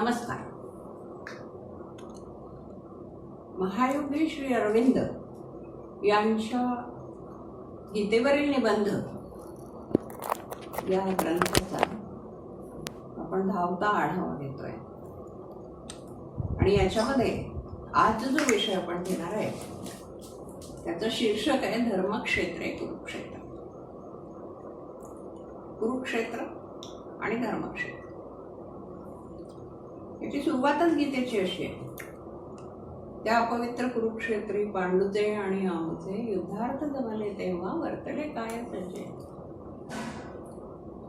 नमस्कार. महायोगी श्री अरविंद यांच्या गीतेवरील निबंध या ग्रंथाचा आपण धावता आढावा घेतोय आणि याच्यामध्ये आज जो विषय आपण घेणार आहे त्याचं शीर्षक आहे धर्मक्षेत्रे कुरुक्षेत्र. कुरुक्षेत्र आणि धर्मक्षेत्र याची सुरुवातच गीतेची अशी आहे. त्या अपवित्र कुरुक्षेत्री पांडुचे आणि आमचे युद्धार्थ जमले तेव्हा वर्तले काय सजे.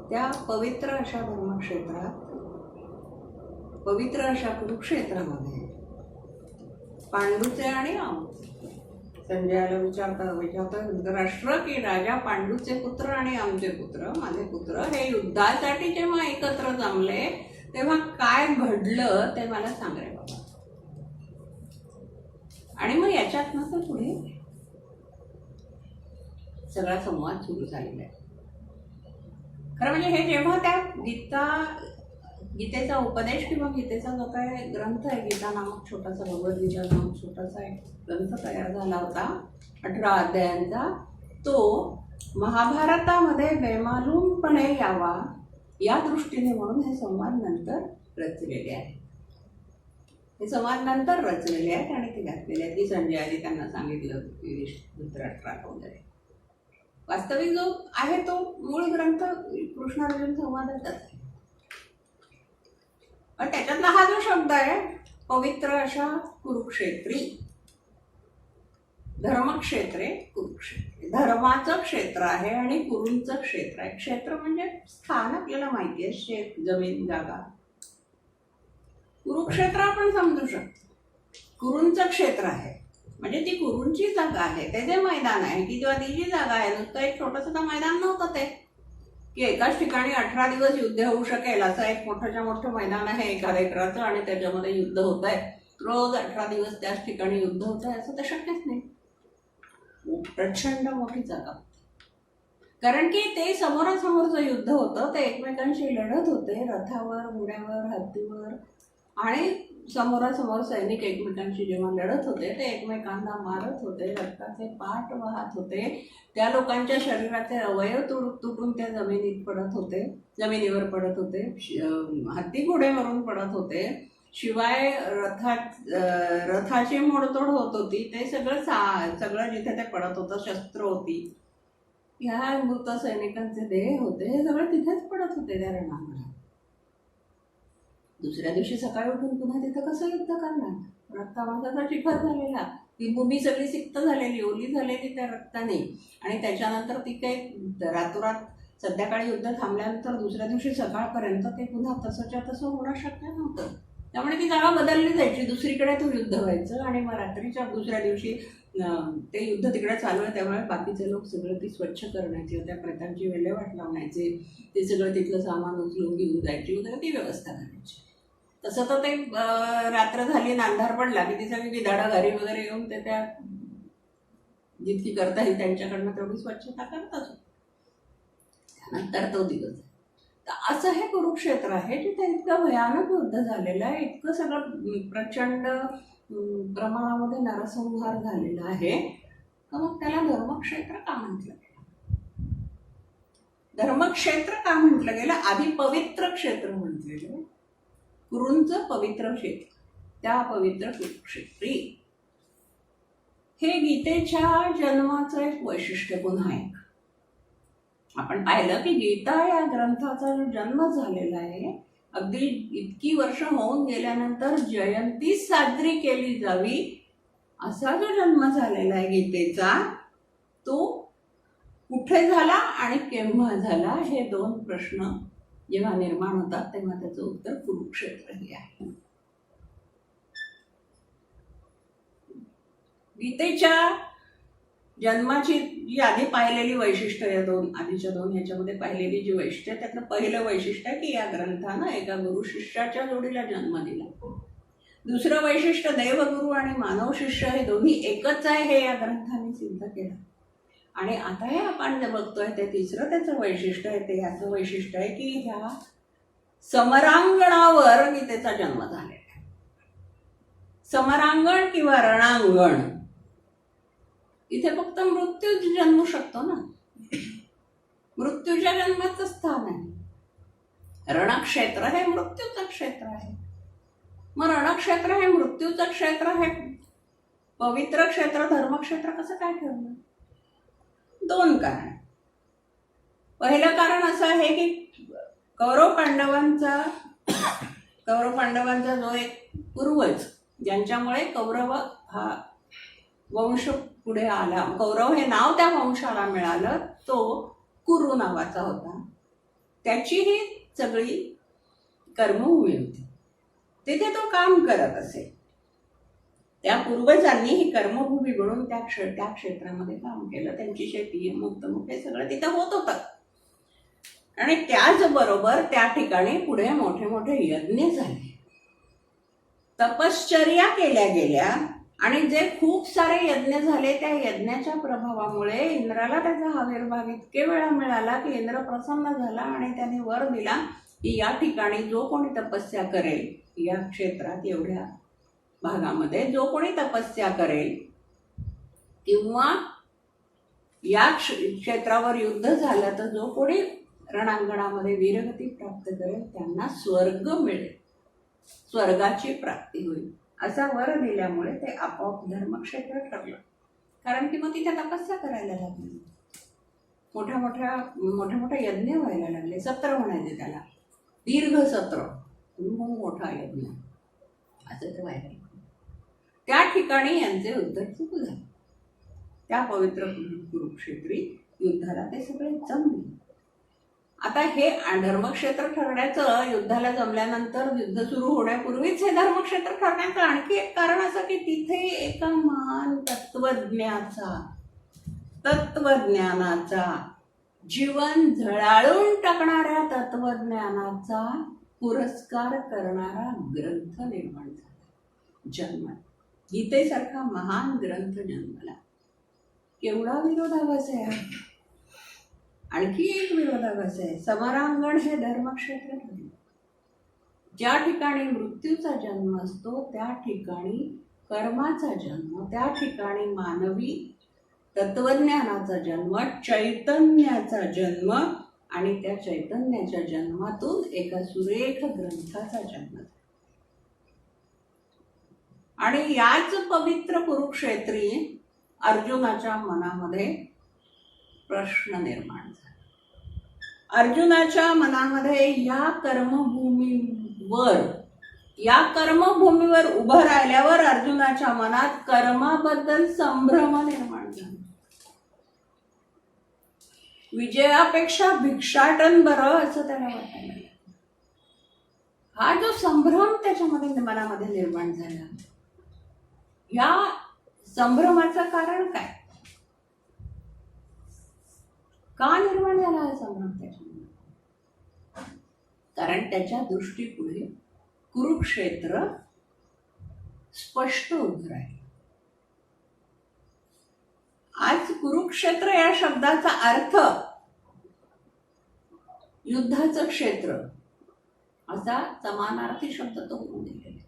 त्या पवित्र अशा धर्मक्षेत्रात, पवित्र अशा कुरुक्षेत्रामध्ये पांडुचे आणि आमचे, संजयाला विचारता धृतराष्ट्र की राजा पांडुचे पुत्र आणि आमचे पुत्र, माझे पुत्र, हे युद्धासाठी जेव्हा एकत्र जमले तेव्हा काय घडलं ते मला सांग रे बाबा. आणि मग याच्यात ना तर पुढे सगळा संवाद सुरू झालेला आहे. खरं म्हणजे हे जेव्हा त्या गीतेचा उपदेश किंवा गीतेचा जो काय ग्रंथ आहे, गीता नामक छोटासा, भगवद्गीता नामक छोटासा एक ग्रंथ तयार झाला होता 18 अध्यायांचा, तो महाभारतामध्ये बेमालूमपणे यावा या दृष्टीने म्हणून हे संवाद नंतर रचलेले आहे. हे संवाद नंतर रचलेले आहेत आणि ते घातलेले आहेत की संजयाने त्यांना सांगितलं धृतराष्ट्राला वगैरे. वास्तविक जो आहे तो मूळ ग्रंथ कृष्णार्जुन संवादाचाच आहे. पण त्याच्यातला हा जो शब्द आहे पवित्र अशा कुरुक्षेत्री, धर्मक्षेत्रे कुरुक्षेत्र, धर्माचं क्षेत्र आहे आणि कुरूंचं क्षेत्र आहे. क्षेत्र म्हणजे स्थान आपल्याला माहिती आहे, शेत, जमीन, जागा. कुरुक्षेत्र आपण समजू शकतो. कुरूंचं क्षेत्र आहे म्हणजे ती कुरूंची जागा आहे, ते जे मैदान आहे की जेव्हा ती जी जागा आहे, नुसतं एक छोटंसं मैदान नव्हतं ते की एकाच ठिकाणी 18 दिवस युद्ध होऊ शकेल असं एक मोठंच्या मोठं मैदान आहे एका एकराचं आणि त्याच्यामध्ये युद्ध होत आहे, रोज 18 दिवस त्याच ठिकाणी युद्ध होत आहे, असं तर शक्यच नाही. प्रचंड मोठी जागा, कारण की ते समोरासमोरचं युद्ध होतं. ते एकमेकांशी लढत होते, रथावर, घोड्यावर, हत्तीवर, आणि समोरासमोर सैनिक एकमेकांशी जेव्हा लढत होते ते एकमेकांना मारत होते, रक्ताचे पाट वाहत होते, त्या लोकांच्या शरीराचे अवयव तुटून त्या जमिनीवर पडत होते, हत्ती घोड्यावरून पडत होते, शिवाय रथाची मोडतोड होत होती. ते सगळं जिथे ते पडत होतं, शस्त्र होती, ह्या मृत सैनिकांचे देह होते, हे सगळं तिथेच पडत होते त्या रणामध्ये. दुसऱ्या दिवशी सकाळी उठून पुन्हा तिथं कसं युद्ध करणार? रक्तामांसाचा चिखल झालेला, ती भूमी सगळी सिक्त झालेली, ओली झालेली त्या रक्ताने, आणि त्याच्यानंतर ती काही रातोरात संध्याकाळी युद्ध थांबल्यानंतर दुसऱ्या दिवशी सकाळपर्यंत ते पुन्हा तसंच्या तसं होणं शक्य नव्हतं. त्यामुळे ती जागा बदलली जायची, दुसरीकडे तो युद्ध व्हायचं आणि मग रात्रीच्या दुसऱ्या दिवशी ते युद्ध तिकडे चालू आहे, त्यामुळे बाकीचे लोक सगळं ती स्वच्छ करण्याची, त्या प्रेतांची विल्हेवाट लावण्याची, ते सगळं तिथलं सामान उचलून घेऊन जायची वगैरे ती व्यवस्था करायची. तसं तर ते रात्र झाली, अंधार पडला की ती सगळी विधाडा घरी वगैरे येऊन ते त्या जितकी करता येईल त्यांच्याकडनं तेवढी स्वच्छता करतात. त्यानंतर तो दिवस. तर असं हे कुरुक्षेत्र आहे जिथे इतकं भयानक युद्ध झालेलं आहे, इतकं सगळं प्रचंड प्रमाणामध्ये नरसंहार झालेला आहे. तर मग त्याला धर्मक्षेत्र का म्हटलं गेलं? धर्मक्षेत्र का म्हटलं गेलं? आधी पवित्र क्षेत्र म्हटलेलं, कुरूंचं पवित्र क्षेत्र, त्या पवित्र कुरुक्षेत्री. हे गीतेच्या जन्माचं एक वैशिष्ट्य पुन्हा एक आपण पाहिलं की गीता या ग्रंथाचा जो जन्म झालेला आहे, अगदी इतकी वर्ष होऊन गेल्यानंतर जयंती साजरी केली जावी असा जो जन्म झालेला आहे गीतेचा, तो कुठे झाला आणि केव्हा झाला, हे दोन प्रश्न जेव्हा निर्माण होतात तेव्हा त्याचं उत्तर कुरुक्षेत्र हे आहे. गीतेच्या जन्माची जी आधी पाहिलेली वैशिष्ट्य, या आधीच्या दोन ह्याच्यामध्ये पाहिलेली जी वैशिष्ट्य, त्यातलं पहिलं वैशिष्ट्य की या ग्रंथानं एका गुरु शिष्याच्या जोडीला जन्म दिला. दुसरं वैशिष्ट्य देवगुरु आणि मानव शिष्य हे दोन्ही एकच आहे हे या ग्रंथाने सिद्ध केलं. आणि आता हे आपण जे बघतोय ते तिसरं त्याचं वैशिष्ट्य आहे, ते याचं वैशिष्ट्य आहे की ह्या समरांगणावर गीतेचा जन्म झालेला आहे. समरांगण किंवा रणांगण, इथे फक्त मृत्यूच जन्मू शकतो ना. मृत्यूच्या जन्माचं स्थान आहे. रणक्षेत्र हे मृत्यूचं क्षेत्र आहे. मग रणक्षेत्र हे मृत्यूचं क्षेत्र हे पवित्र क्षेत्र धर्मक्षेत्र कसं काय ठेवलं? दोन कारण. पहिलं कारण असं आहे की कौरव पांडवांचा जो एक पूर्वज, ज्यांच्यामुळे कौरव हा वंश पुढे आला, कौरव हे नाव त्या वंशाला मिळालं, तो कुरु नावाचा होता. त्याची ही सगळी कर्मभूमी होती. तिथे तो काम करत असे. त्या पूर्वजांनी ही कर्मभूमी म्हणून त्या क्षेत्रामध्ये काम केलं. त्यांची शेती, मुक्तमुख हे सगळं तिथे होत होतं. आणि त्याचबरोबर त्या ठिकाणी पुढे मोठे मोठे यज्ञ झाले, तपश्चर्या केल्या गेल्या. आणि जे खूप सारे यज्ञ झाले, त्या यज्ञाच्या प्रभावामुळे इंद्राला त्याचा आविर्भाव इतके वेळा मिळाला की इंद्र प्रसन्न झाला आणि त्याने वर दिला की या ठिकाणी जो कोणी तपस्या करेल, या क्षेत्रात एवढ्या भागामध्ये जो कोणी तपस्या करेल किंवा या क्षेत्रावर युद्ध झालं तर जो कोणी रणांगणामध्ये वीरगती प्राप्त करेल त्यांना स्वर्ग मिळेल, स्वर्गाची प्राप्ती होईल, असा वर दिल्यामुळे ते आपोआप धर्मक्षेत्र ठरलं. कारण की मग तिथे तपस्या करायला लागली, मोठ्या मोठ्या यज्ञ व्हायला लागले. सत्र म्हणायचे त्याला, दीर्घ सत्र, मोठा यज्ञ असं ते व्हायला लागलं. त्या ठिकाणी यांचे युद्ध सुरू झाले. त्या पवित्र कुरुक्षेत्री युद्धाला ते सगळे जमले. आता हे धर्मक्षेत्र ठरण्याचं, युद्धाला जमल्यानंतर युद्ध सुरू होण्यापूर्वीच हे धर्मक्षेत्र ठरण्याचं आणखी एक कारण असं की तिथे एका महान तत्वज्ञानाचा, जीवन झळाळून टाकणाऱ्या तत्वज्ञानाचा पुरस्कार करणारा ग्रंथ निर्माण झाला, जन्म. गीतेसारखा महान ग्रंथ जन्मला. केवढा विरोधाभास आहे. आणखी एक विरोधाभास आहे. समरांगण हे धर्मक्षेत्र ठरले. ज्या ठिकाणी मृत्यूचा जन्म असतो त्या ठिकाणी कर्माचा जन्म, त्या ठिकाणी मानवी तत्वज्ञानाचा जन्म, चैतन्याचा जन्म, आणि त्या चैतन्याच्या जन्मातून एका सुरेख ग्रंथाचा जन्म. आणि याच पवित्र कुरुक्षेत्री अर्जुनाच्या मनामध्ये प्रश्न निर्माण झाला. अर्जुनाच्या मनामध्ये या कर्मभूमीवर उभं राहिल्यावर अर्जुनाच्या मनात कर्माबद्दल संभ्रम निर्माण झाला. विजयापेक्षा भिक्षाटन बरं असं त्याला वाटायला लागलं. हा जो संभ्रम त्याच्या मनामध्ये निर्माण झाला, या संभ्रमाचं कारण काय? का निर्माण झाला हा संभ्रम त्याच्यामध्ये? कारण त्याच्या दृष्टीपुढे कुरुक्षेत्र स्पष्ट उभं राहील. आज कुरुक्षेत्र या शब्दाचा अर्थ युद्धाचं क्षेत्र असा समानार्थी शब्द तो होऊन दिलेला.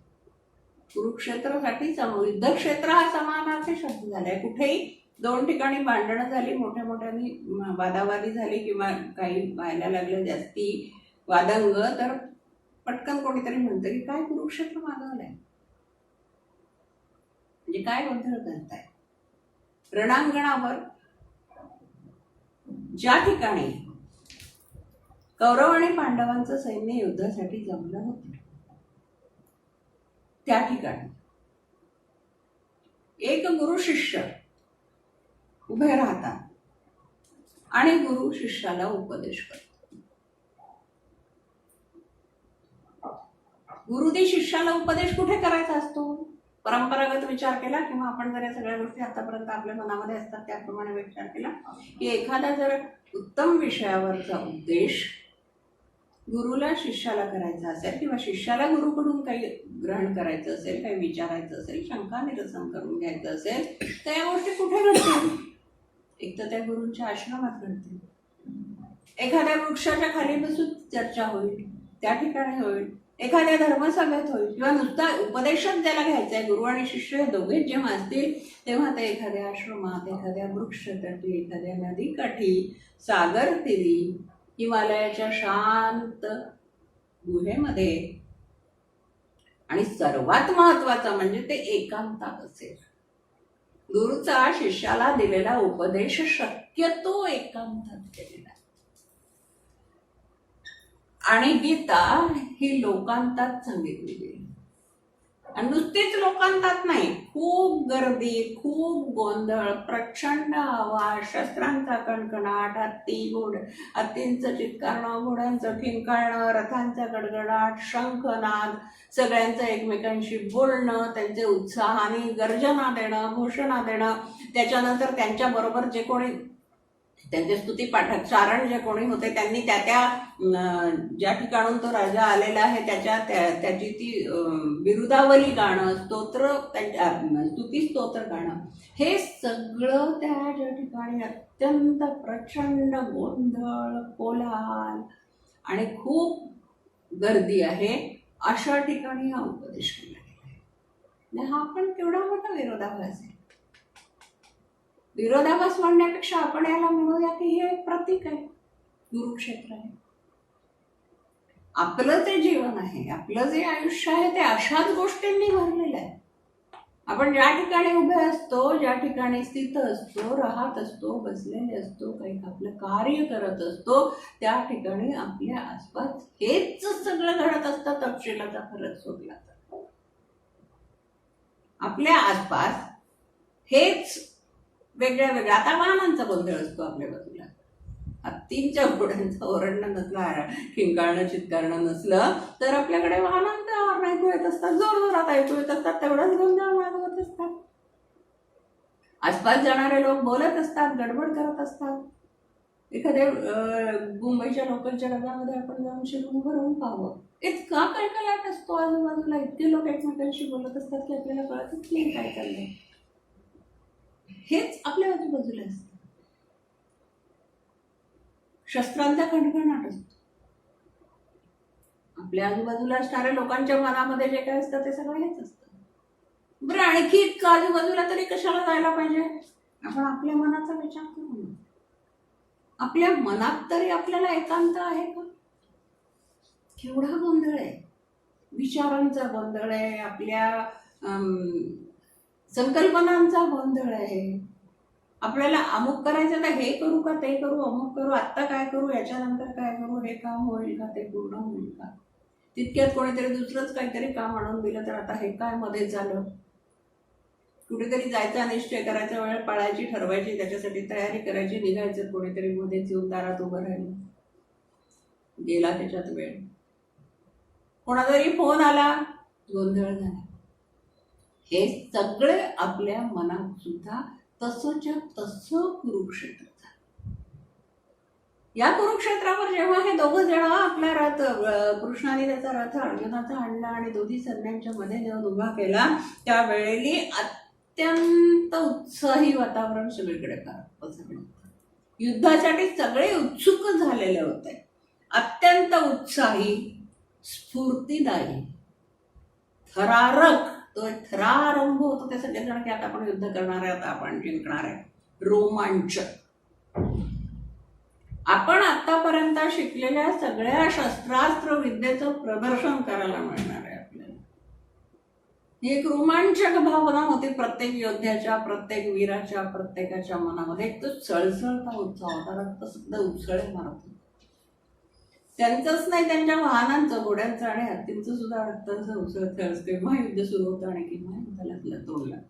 कुरुक्षेत्रासाठी युद्धक्षेत्र हा समानार्थी शब्द झालाय. कुठेही दोन ठिकाणी भांडणं झाली, मोठ्याने वादावादी झाली किंवा काही व्हायला लागलं जास्ती वादंग, तर पटकन कोणीतरी म्हणतं की काय कुरुक्षेत्र मागवलंय, म्हणजे काय गोंधळ करताय. रणांगणावर ज्या ठिकाणी कौरव आणि पांडवांचं सैन्य युद्धासाठी जमलं होतं त्या ठिकाणी एक गुरु शिष्य उभे राहतात आणि गुरु शिष्याला उपदेश करतो. गुरुदी शिष्याला उपदेश कुठे करायचा असतो? परंपरागत विचार केला किंवा आपण जर या सगळ्या गोष्टी आतापर्यंत आपल्या मनामध्ये असतात त्याप्रमाणे विचार केला की एखादा जर उत्तम विषयावरचा उपदेश गुरुला शिष्याला करायचा असेल किंवा शिष्याला गुरुकडून काही ग्रहण करायचं असेल, काही विचारायचं असेल, शंका निरसन करून घ्यायचं असेल, तर या गोष्टी कुठे घडतील? एक तर त्या गुरूंच्या आश्रमात घडतील. एखाद्या वृक्षाच्या खाली बसून चर्चा होईल, त्या ठिकाणी होईल, एखाद्या धर्मसभेत होईल, किंवा नुसता उपदेशच ज्याला घ्यायचा आहे, गुरु आणि शिष्य हे दोघेच जेव्हा असतील तेव्हा ते एखाद्या आश्रमात, एखाद्या वृक्षतटी, एखाद्या नदीकाठी, सागर तीरी, हिमालयाच्या शांत गुहेमध्ये, आणि सर्वात महत्वाचं म्हणजे ते एकांतात असेल. गुरुचा शिष्याला दिलेला उपदेश शक्यतो एकांतात केलेला, आणि गीता ही लोकांतात सांगितली गेली. आणि नुसतीच लोकांतात नाही, खूप गर्दी, खूप गोंधळ, प्रचंड आवाज, शस्त्रांचा कणकणाट, हत्तींचं चित्कारणं, घोड्यांचं खिंकाळणं, रथांचा गडगडाट, शंखनाद, सगळ्यांचं एकमेकांशी बोलणं, त्यांचे उत्साहाने गर्जना देणं, घोषणा देणं, त्याच्यानंतर त्यांच्याबरोबर जे कोणी त्यांचे स्तुतीपाठक चारण जे कोणी होते त्यांनी त्या ज्या ठिकाणून तो राजा आलेला आहे त्याची ती बिरुदावली गाणं, स्तोत्र, स्तुती स्तोत्र गाणं, हे सगळं त्या ज्या ठिकाणी अत्यंत प्रचंड गोंधळ, कोलाहल आणि खूप गर्दी आहे अशा ठिकाणी हा उपदेश केला गेला. हा पण केवढा मोठा विरोधाभास आहे. विरोधाभास म्हणण्यापेक्षा आपण याला म्हणूया की हे एक प्रतीक आहे, गुरुक्षेत्र आहे. आपलं जे जीवन आहे, आपलं जे आयुष्य आहे ते अशाच गोष्टींनी भरलेलं आहे. आपण ज्या ठिकाणी उभे असतो, ज्या ठिकाणी स्थित असतो, राहत असतो, बसलेले असतो, काही आपलं कार्य करत असतो, त्या ठिकाणी आपल्या आसपास हेच सगळं घडत असतं. तपशिलाचा फरक सोडला तर आपल्या आसपास हेच वेगळ्या वेगळ्या, आता वाहनांचा गोंधळ असतो आपल्या बाजूला, हत्तींच्या घोड्यांचं ओरडणं नसलं, खिंकाळणं चित्कारणं नसलं तर आपल्याकडे वाहनांचा हॉर्न ऐकू येत असतात, जोरजोरात ऐकू येत असतात, तेवढाच गोंधळ वाजवत असतात. आसपास जाणारे लोक बोलत असतात, गडबड करत असतात. एखाद्या मुंबईच्या लोकलच्या डब्यामध्ये आपण जाऊन शिरून उभं राहून पाहावं, इतका कलकलाट असतो आजूबाजूला, इतके लोक एकमेकांशी बोलत असतात की आपल्याला कळतच नाही काय चाललंय. हेच आपल्या आजूबाजूला असतं. शस्त्रांचा खणखणाट असतो. आपल्या आजूबाजूला असणाऱ्या लोकांच्या मनामध्ये जे काय असतं ते सगळं हेच असतं. बरं, आणखी इतकं आजूबाजूला तरी कशाला जायला पाहिजे? आपण आपल्या मनाचा विचार करू. आपल्या मनात तरी आपल्याला एकांत आहे का? केवढा गोंधळ आहे, विचारांचा गोंधळ आहे, आपल्या संकल्पनांचा गोंधळ आहे. आपल्याला अमुक करायचं तर हे करू का ते करू, अमुक करू, आत्ता काय करू, याच्यानंतर काय करू, हे काम होईल का, ते पूर्ण होईल का, तितक्यात कोणीतरी दुसरंच काहीतरी काम आणून दिलं तर आता हे काय मध्ये झालं. कुठेतरी जायचा निश्चय करायचा, वेळ पाळायची, ठरवायची, त्याच्यासाठी तयारी करायची, निघायचं, कोणीतरी मध्येच येऊन दारात उभं राहिलं, गेला त्याच्यात वेळ, कोणातरी फोन आला, गोंधळ झाला. हे सगळे आपल्या मनात सुद्धा तसंच्या तसं कुरुक्षेत्र. या कुरुक्षेत्रावर जेव्हा हे दोघं जण आपला रथ, कृष्णाने त्याचा रथ अर्जुनाचा आणला आणि दोन्ही सैन्यांच्या मध्ये नेऊन उभा केला, त्यावेळी अत्यंत उत्साही वातावरण सगळीकडे पसरलं. युद्धासाठी सगळे उत्सुक झालेले होते, अत्यंत उत्साही, स्फूर्तिदायी, थरारक. तो एक थरारंभ होतो ते सगळेजण की आता आपण युद्ध करणार आहे, आता आपण जिंकणार आहे. रोमांचक. आपण आतापर्यंत शिकलेल्या सगळ्या शस्त्रास्त्र विद्येचं प्रदर्शन करायला मिळणार आहे आपल्याला. ही एक रोमांचक भावना होती प्रत्येक योद्ध्याच्या, प्रत्येक वीराच्या, प्रत्येकाच्या मनामध्ये. एक तो सळसळता उत्साह होता, रक्त सुद्धा उसळे मारत होते. त्यांचंच नाही, त्यांच्या वाहनांचं, घोड्यांचं आणि हत्तींचं सुद्धा रक्ताचं उसळत केव्हा युद्ध सुरू होतं आणि केव्हा युद्धाला तोड लागतं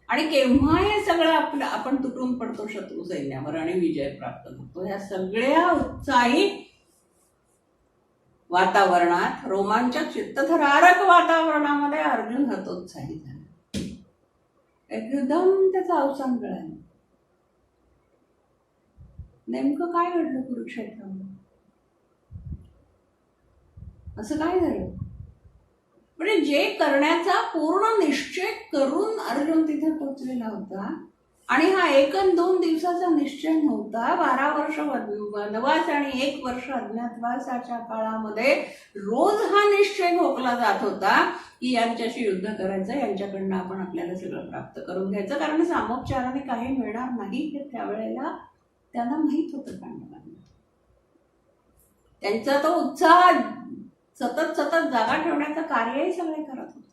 आणि केव्हा हे सगळं आपण तुटून पडतो शत्रू सैन्यावर आणि विजय प्राप्त करतो. या सगळ्या उत्साही वातावरणात, रोमांचक चित्तथरारक वातावरणामध्ये अर्जुन हतोत्साही झाला. एकदम त्याचा अवसान कळाला. नेमकं काय घडलं कुरुक्षेत्रामध्ये? असं काय झालं? म्हणजे जे करण्याचा पूर्ण निश्चय करून अर्जुन तिथे पोहोचलेला होता आणि हा 1 अन् 2 दिवसाचा निश्चय नव्हता. 12 वर्ष वनवास आणि 1 वर्ष अज्ञातवासाच्या काळामध्ये रोज हा निश्चय घोकला जात होता की यांच्याशी युद्ध करायचं, यांच्याकडनं आपण आपल्याला सगळं प्राप्त करून घ्यायचं, कारण सामोपचाराने काही मिळणार नाही हे त्यावेळेला त्यांना माहित होतं. पांडवांना त्यांचा तो उत्साह सतत सतत जागा ठेवण्याचं कार्यही सगळे करत होते.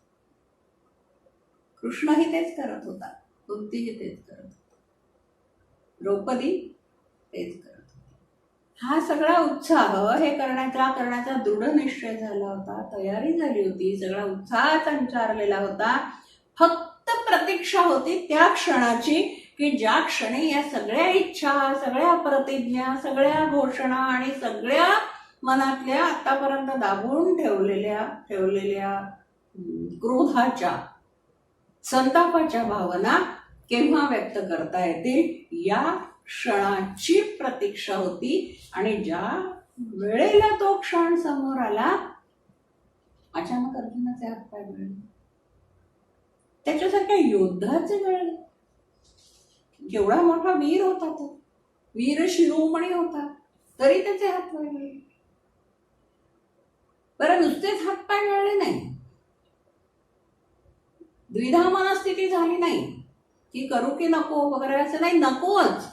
कृष्णही तेच करत होता, कुंतीही तेच करत होती, द्रौपदी तेच करत होती. हा सगळा उत्साह हे करण्याचा दृढ निश्चय झाला होता, तयारी झाली होती, सगळा उत्साह संचारलेला होता. फक्त प्रतीक्षा होती त्या क्षणाची की ज्या क्षणी या सगळ्या इच्छा, सगळ्या प्रतिज्ञा, सगळ्या घोषणा आणि सगळ्या मनातल्या आतापर्यंत दाबून ठेवलेल्या क्रोधाच्या, संतापाच्या भावना केव्हा व्यक्त करता येतील या क्षणाची प्रतीक्षा होती. आणि ज्या वेळेला तो क्षण समोर आला, अचानक अर्जुनाचे हातपाय गळले. त्याच्यासारख्या योद्धाचे गळले. केवढा मोठा वीर होता तो, वीर शिरोमणी होता, तरी त्याचे हातपाय गळले. बरं, नुसतेच हातपाय गळले नाही, द्विधा मनस्थिती झाली नाही की करू की नको वगैरे, असं नाही. नकोच,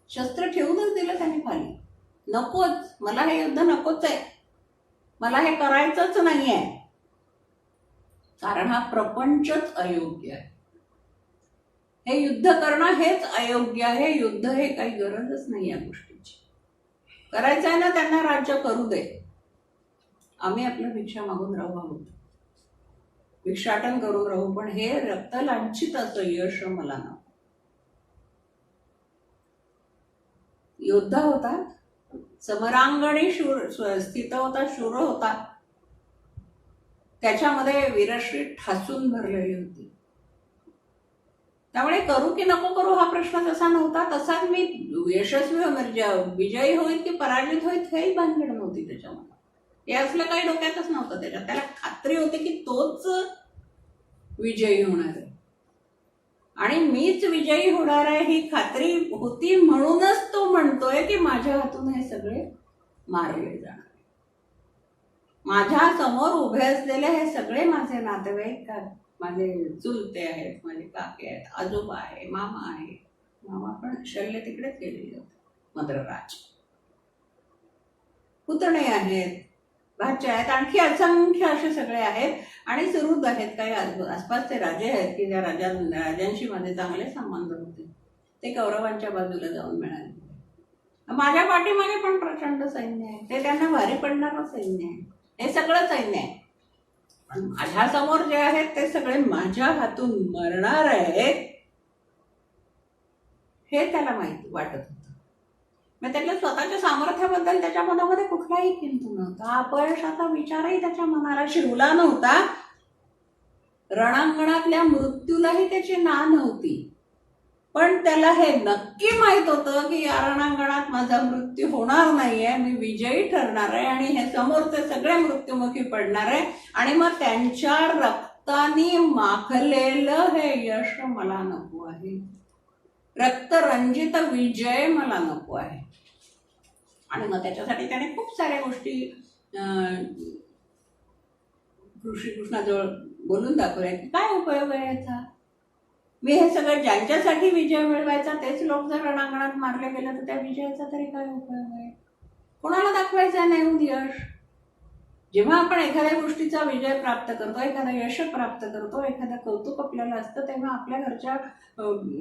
शस्त्र ठेवूनच दिलं त्यांनी खाली. नकोच, मला हे युद्ध नकोच आहे, मला हे करायचंच नाहीये, कारण हा प्रपंचच अयोग्य आहे. हे युद्ध करणं हेच अयोग्य आहे. युद्ध हे काही गरजच नाही या गोष्टीची. करायचं आहे ना त्यांना, राज्य करू दे, आम्ही आपल्या भिक्षा मागून राहू आहोत, भिक्षाटन करून राहू, पण हे रक्तलांछित असं यश मला नको. योद्धा होता, समरांगणी स्थित होता, शूर होता, त्याच्यामध्ये वीरश्री ठासून भरलेली होती. त्यामुळे करू की नको करू हा प्रश्न तसा नव्हता. तसाच मी यशस्वी विजयी होईल की पराजित होईल हेही भानगड नव्हती त्याच्यामध्ये. हे असलं काही डोक्यातच नव्हतं त्याच्यात. त्याला खात्री होती की तोच विजयी होणार आहे आणि मीच विजयी होणार आहे ही खात्री होती. म्हणूनच तो म्हणतोय की माझ्या हातून हे सगळे मारले जाणार. माझ्या समोर उभे असलेले हे सगळे माझे नातेवाईक, माझे चुलते आहेत, माझे काके आहेत, आजोबा आहे, मामा आहे. मामा पण शल्य तिकडेच गेलेले होते, मद्रराज. पुतणे आहेत, भाचे आहेत, आणखी असंख्य असे सगळे आहेत आणि सुहृद आहेत. काही आसपासचे राजे आहेत की ज्या राजांशी माझे चांगले संबंध होते, ते कौरवांच्या बाजूला जाऊन मिळाले. माझ्या पाठीमागे पण प्रचंड सैन्य आहे, ते त्यांना भारी पडणारं सैन्य आहे, हे सगळं सैन्य आहे. पण माझ्या समोर जे आहेत ते सगळे माझ्या हातून मरणार आहेत हे त्याला माहिती वाटत होतं. मग त्याच्या स्वतःच्या सामर्थ्याबद्दल त्याच्या मनामध्ये कुठलाही किंतु नव्हता. अपयशाचा विचारही त्याच्या मनाला शिवला नव्हता. रणांगणातल्या मृत्यूलाही त्याची ना नव्हती. पण त्याला हे नक्की माहित होतं की या रणांगणात माझा मृत्यू होणार नाहीये, मी विजयी ठरणार आहे आणि हे समोरचे सगळे मृत्युमुखी पडणार आहे आणि मग त्यांच्या रक्ताने माखलेलं हे यश मला नको आहे, रक्तरंजित विजय मला नको आहे. आणि मग त्याच्यासाठी त्याने खूप साऱ्या गोष्टी श्रीकृष्णाजवळ बोलून दाखवल्या की काय उपयोग आहे याचा. मी हे सगळं ज्यांच्यासाठी विजय मिळवायचा तेच लोक जर रणांगणात मारले गेले तर त्या विजयाचा तरी काय उपयोग आहे. कोणाला दाखवायचं नाही यश. जेव्हा आपण एखाद्या गोष्टीचा विजय प्राप्त करतो, एखादं यश प्राप्त करतो, एखादं कौतुक आपल्याला असतं, तेव्हा आपल्या घरच्या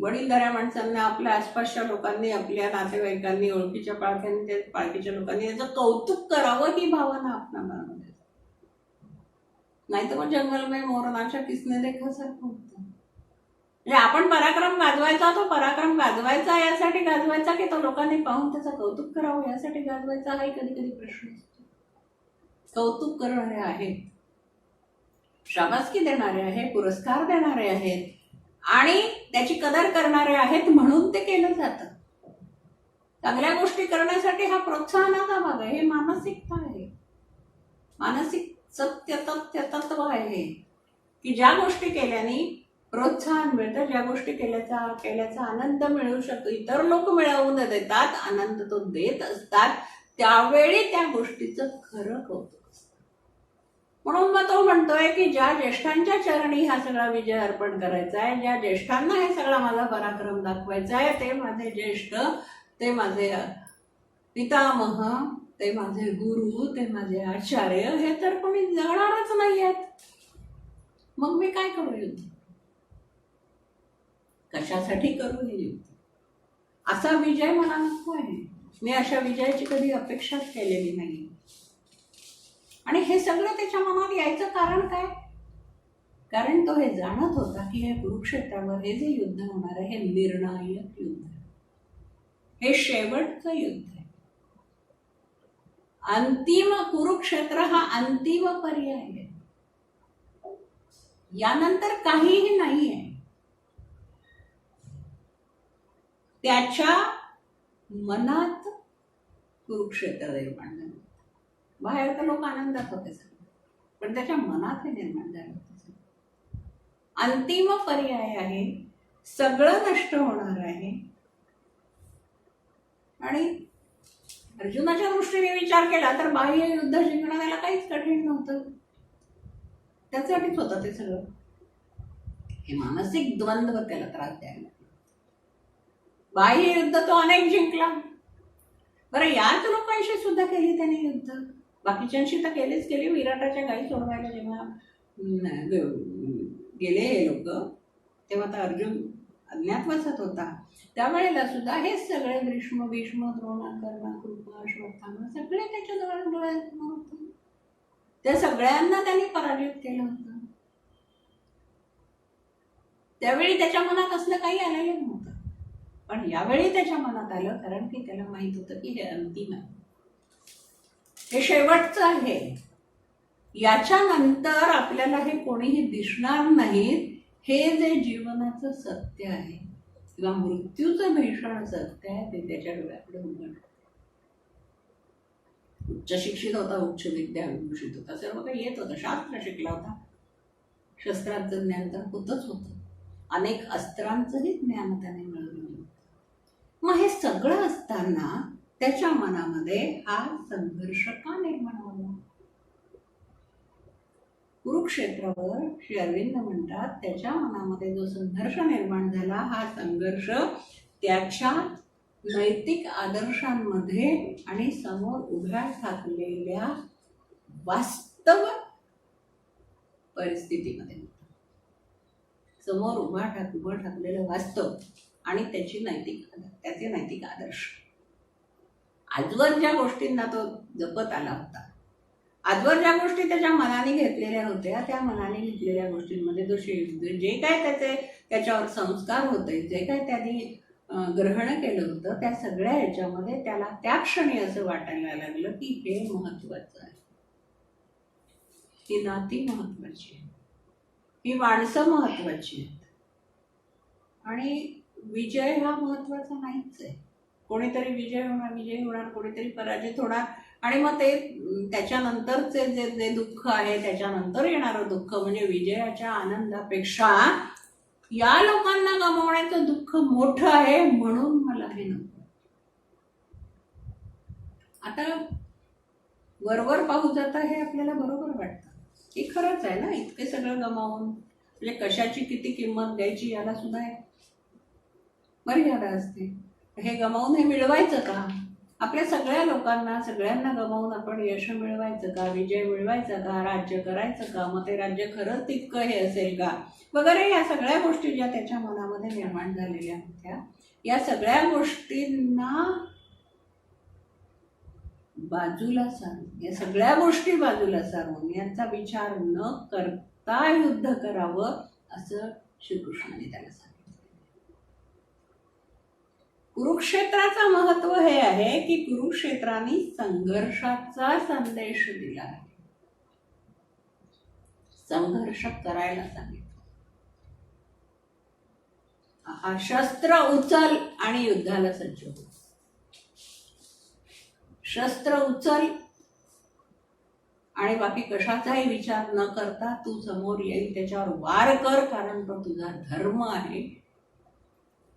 वडीलधाऱ्या माणसांना, आपल्या आसपासच्या लोकांनी, आपल्या नातेवाईकांनी, ओळखीच्या पाळख्यांनी, पाळखीच्या लोकांनी याचं कौतुक करावं ही भावना आपल्या मनामध्ये. नाही तर मग जंगल में मोरनाच्या किसने देखासारखं होतं. म्हणजे आपण पराक्रम गाजवायचा, तो पराक्रम गाजवायचा यासाठी गाजवायचा की तो लोकांनी पाहून त्याचं कौतुक करावं यासाठी गाजवायचा, हाही कधी कधी प्रश्न असतो. कौतुक करणारे आहेत, शाबासकी देणारे आहे, पुरस्कार देणारे आहेत आणि त्याची कदर करणारे आहेत म्हणून ते केलं जातं. चांगल्या गोष्टी करण्यासाठी हा प्रोत्साहनाचा भाग आहे, हे मानसिकता आहे, मानसिक सत्य तथ्य तत्व आहे की ज्या गोष्टी केल्याने प्रोत्साहन मिळतं, ज्या गोष्टी केल्याचा आनंद मिळू शकतो, इतर लोक मिळवून देतात, आनंद तो देत असतात, त्यावेळी त्या गोष्टीचं खरं कौतुक असतं. म्हणून मग तो म्हणतोय की ज्या ज्येष्ठांच्या चरणी हा सगळा विजय अर्पण करायचा आहे, ज्या ज्येष्ठांना हे सगळा माझा पराक्रम दाखवायचा आहे, ते माझे ज्येष्ठ, ते माझे पितामह, ते माझे गुरु, ते माझे आचार्य, हे तर कोणी जगणारच नाही आहेत. मग मी काय करू युद्ध? कशासाठी करू हे युद्ध? असा विजय मला नको आहे. मी अशा विजयाची कधी अपेक्षाच केलेली नाही. आणि हे सगळं त्याच्या मनात यायचं कारण काय? कारण तो हे जाणत होता की हे कुरुक्षेत्रावर हे जे युद्ध होणार आहे हे निर्णायक युद्ध आहे, हे शेवटचं युद्ध आहे. अंतिम कुरुक्षेत्र हा अंतिम पर्याय आहे. यानंतर काहीही नाही आहे. त्याच्या मनात कुरुक्षेत्र निर्माण झालं. बाहेर तर लोक आनंदात होते सगळे, पण त्याच्या मनात हे निर्माण झालं होतं. अंतिम पर्याय आहे, सगळं नष्ट होणार आहे. आणि अर्जुनाच्या दृष्टीने विचार केला तर बाह्य युद्ध जिंकणं त्याला काहीच कठीण नव्हतं. त्यासाठीच होतं ते सगळं. हे मानसिक द्वंद्व त्याला त्रास द्यायला. बाह्य युद्ध तो अनेक जिंकला. बरं, याच लोकांशी सुद्धा केली त्याने युद्ध. बाकीच्यांशी तर केली. विराटाच्या गाई सोडवायला जेव्हा गेले हे लोक, तेव्हा तर अर्जुन अज्ञातवासात होता. त्यावेळेला सुद्धा हे सगळे भीष्म, द्रोण, कर्ण, कृप, अश्वत्थामा सगळे त्याच्या डोळ्यात होते. त्या सगळ्यांना त्यांनी पराजित केलं होतं. त्यावेळी त्याच्या मनात असलं काही आलेलं नव्हतं, पण यावेळी त्याच्या मनात आलं, कारण की त्याला माहित होतं की हे अंतिम आहे, हे शेवटचं आहे. याच्यानंतर आपल्याला हे कोणीही दिसणार नाहीत. हे जे जीवनाचं सत्य आहे किंवा मृत्यूचं भीषण सत्य आहे ते त्याच्या डोळ्याकडे उघडलं. उच्च शिक्षित होता, उच्च विद्या विभूषित होता, सर्व काही येत होतं, शास्त्र शिकला होता, शस्त्रांचं ज्ञान तर होतच होतं, अनेक अस्त्रांचंही ज्ञान त्याने मिळवलं. मग हे सगळं असताना त्याच्या मनामध्ये हा संघर्ष का निर्माण झाला? कुरुक्षेत्रावर श्री अरविंद म्हणतात त्याच्या मनामध्ये जो संघर्ष निर्माण झाला, हा संघर्ष त्याच्या नैतिक आदर्शांमध्ये आणि समोर उभ्या ठाकलेल्या वास्तव परिस्थितीमध्ये. समोर उभं ठाकलेलं वास्तव आणि त्याचे नैतिक आदर्श. आजवर ज्या गोष्टींना तो जपत आला होता, आजवर ज्या गोष्टी त्याच्या मनाने घेतलेल्या होत्या, त्या मनाने घेतलेल्या गोष्टींमध्ये जे काय त्याच्यावर संस्कार होते, जे काय त्यांनी ग्रहण केलं होतं, त्या सगळ्या ह्याच्यामध्ये त्याला त्या क्षणी असं वाटायला लागलं की हे महत्वाचं आहे, ही नाती महत्वाची आहे, ही माणसं महत्वाची आहेत, आणि विजय हा महत्वाचा नाहीच आहे. कोणीतरी विजयी होणार, कोणीतरी पराजित होणार, आणि मग ते त्याच्यानंतरचे जे दुःख आहे, त्याच्यानंतर येणारं दुःख म्हणजे विजयाच्या आनंदापेक्षा या लोकांना गमावण्याचं दुःख मोठं आहे, म्हणून मला हे नको. आता वरवर पाहू जाता हे आपल्याला बरोबर वाटतं, हे खरंच आहे ना, इतके सगळं गमावून म्हणजे कशाची किती किंमत द्यायची याला सुद्धा मर्यादा असते. हे गमावून हे मिळवायचं का? आपल्या सगळ्या लोकांना, सगळ्यांना गमावून आपण यश मिळवायचं का? विजय मिळवायचा का? राज्य करायचं का? मग ते राज्य खरंच तितकं हे असेल का? वगैरे या सगळ्या गोष्टी ज्या त्याच्या मनामध्ये निर्माण झालेल्या होत्या, या सगळ्या गोष्टींना बाजूला सारून, या सगळ्या गोष्टी बाजूला सारून यांचा विचार न करता युद्ध करावं असं श्रीकृष्णाने त्याला सांगितलं. कुरुक्षेत्राचं महत्व हे आहे की कुरुक्षेत्राने संघर्षाचा संदेश दिला आहे, संघर्ष करायला सांगितलं. हा शस्त्र उचल आणि युद्धाला सज्ज हो. शस्त्र उचल आणि बाकी कशाचाही विचार न करता तू समोर येईल त्याच्यावर वार कर, कारण तो तुझा धर्म आहे.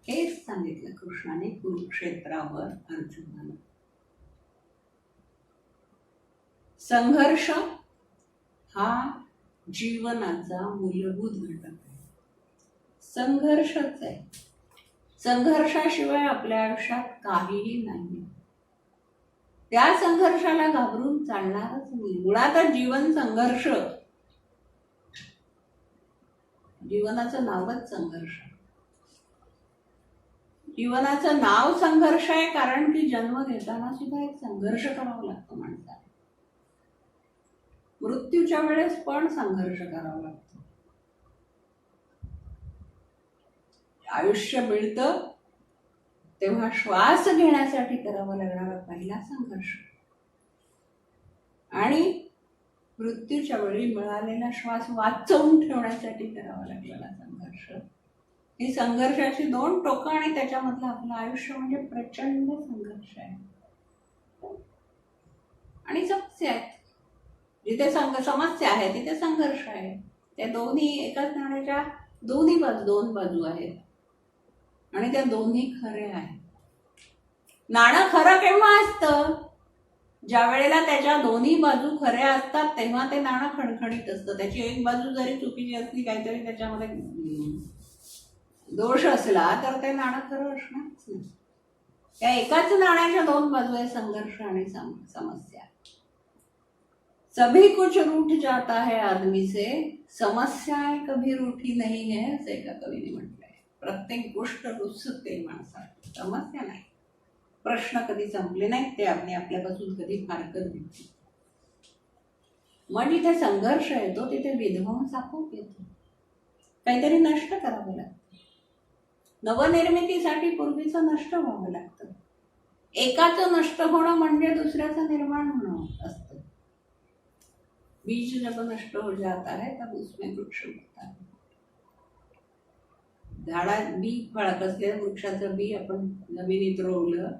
हेच सांगितलं कृष्णाने कुरुक्षेत्रावर अर्जुनाला. संघर्ष हा जीवनाचा मूलभूत घटक आहे. संघर्षच आहे. संघर्षाशिवाय आपल्या आयुष्यात काहीही नाही. त्या संघर्षाला घाबरून चालणारच नाही. मुळातच जीवन संघर्ष. जीवनाचं नावच संघर्ष. जीवनाचं नाव संघर्ष आहे कारण की जन्म घेताना सुद्धा एक संघर्ष करावा लागतो माणसाला. मृत्यूच्या वेळेस पण संघर्ष करावा लागतो. आयुष्य मिळतं तेव्हा श्वास घेण्यासाठी करावा लागणारा पहिला संघर्ष, आणि मृत्यूच्या वेळी मिळालेला श्वास वाचवून ठेवण्यासाठी करावा लागलेला संघर्ष. ही संघर्षाची दोन टोकं आणि त्याच्यामधलं आपलं आयुष्य म्हणजे प्रचंड संघर्ष आहे. आणि समस्या आहेत. जिथे समस्या आहे तिथे संघर्ष आहे. त्या दोन्ही एकाच नाण्याच्या दोन बाजू आहेत आणि त्या दोन्ही खरे आहेत. नाणं खरं केव्हा असतं? ज्या वेळेला त्याच्या दोन्ही बाजू खऱ्या असतात तेव्हा ते नाणं खणखणीत असतं. त्याची एक बाजू जरी चुकीची असली, काहीतरी त्याच्यामध्ये दोष असला तर ते नाणं खरं असणारच नाही. त्या एकाच नाण्याच्या दोन बाजू आहे, संघर्ष आणि समस्या. सभी कुछ रूठ जाता है आदमी से, समस्याएं कभी रूठी नहीं है, असं एका कवीने म्हटलंय. प्रत्येक गोष्ट रुचते माणसाला, समस्या नाही. प्रश्न कधी संपले नाहीत, ते आपल्यापासून कधी फारकत घेतले. मग जिथे संघर्ष येतो तिथे विध्वंस आपोआप येतो. काहीतरी नष्ट करावं लागतं. नवनिर्मितीसाठी पूर्वीचं नष्ट व्हावं लागतं. एकाचं नष्ट होणं म्हणजे दुसऱ्याचं निर्माण होणं असतं. बीज जब नष्ट हो जाता है तब उसमें वृक्ष उगता है. बी फळकसलेल्या वृक्षाचं बी आपण जमिनीत रोवलं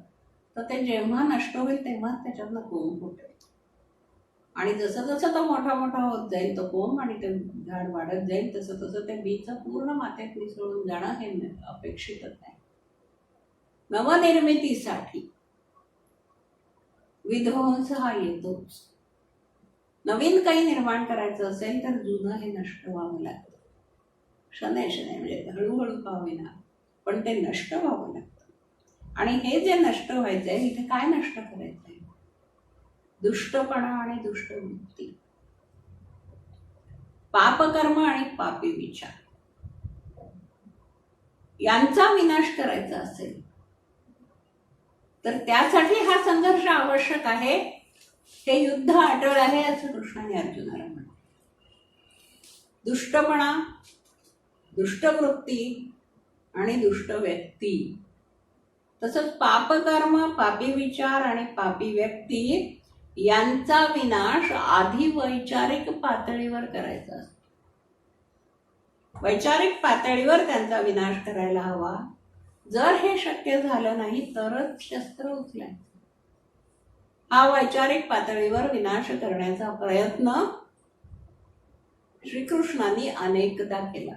तर ते जेव्हा नष्ट होईल तेव्हा त्याच्यातनं कोंब फुटेल. आणि जसं जसं तो मोठा होत जाईल तो कोंब आणि ते झाड वाढत जाईल, तसं तसं त्या बीचं पूर्ण मातीत मिसळून जाणं हे अपेक्षितच आहे. नवनिर्मितीसाठी विध्वंस हा येतोच. नवीन काही निर्माण करायचं असेल तर जुनं हे नष्ट व्हावं लागतं. शनै म्हणजे हळूहळू का होईना पण ते नष्ट व्हावं लागतं. आणि हे जे नष्ट व्हायचंय, इथे काय नष्ट करायचंय? दुष्टपणा आणि दुष्टवृत्ती, पापकर्म आणि पापी विचार, यांचा विनाश करायचा असेल तर त्यासाठी हा संघर्ष आवश्यक आहे. हे युद्ध अटळ आहे असं कृष्णाने अर्जुनाला म्हटलं. दुष्टपणा, दुष्टवृत्ती आणि दुष्ट व्यक्ती, तसंच पापकर्म, पापी विचार आणि पापी व्यक्ती यांचा विनाश आधी वैचारिक पातळीवर करायचा असतो. वैचारिक पातळीवर त्यांचा विनाश करायला हवा. जर हे शक्य झालं नाही तरच शस्त्र उचलायचं. हा वैचारिक पातळीवर विनाश करण्याचा प्रयत्न श्रीकृष्णांनी अनेकदा केला.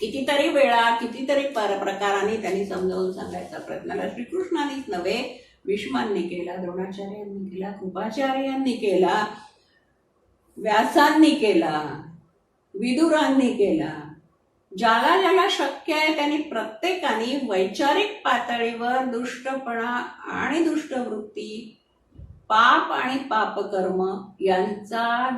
कितीतरी वेळा, कितीतरी प्रकारांनी त्यांनी समजावून सांगायचा प्रयत्न केला. श्रीकृष्णांनीच नव्हे, भीष्मांनी केला, द्रोणाचार्यांनी केला, कृपाचार्यांनी केला, व्यासांनी केला, विदुरांनी केला. ज्याला ज्याला शक्य आहे त्यांनी प्रत्येकाने वैचारिक पातळीवर दुष्टपणा आणि दुष्टवृत्ती, पाप आणि पापकर्म यांचा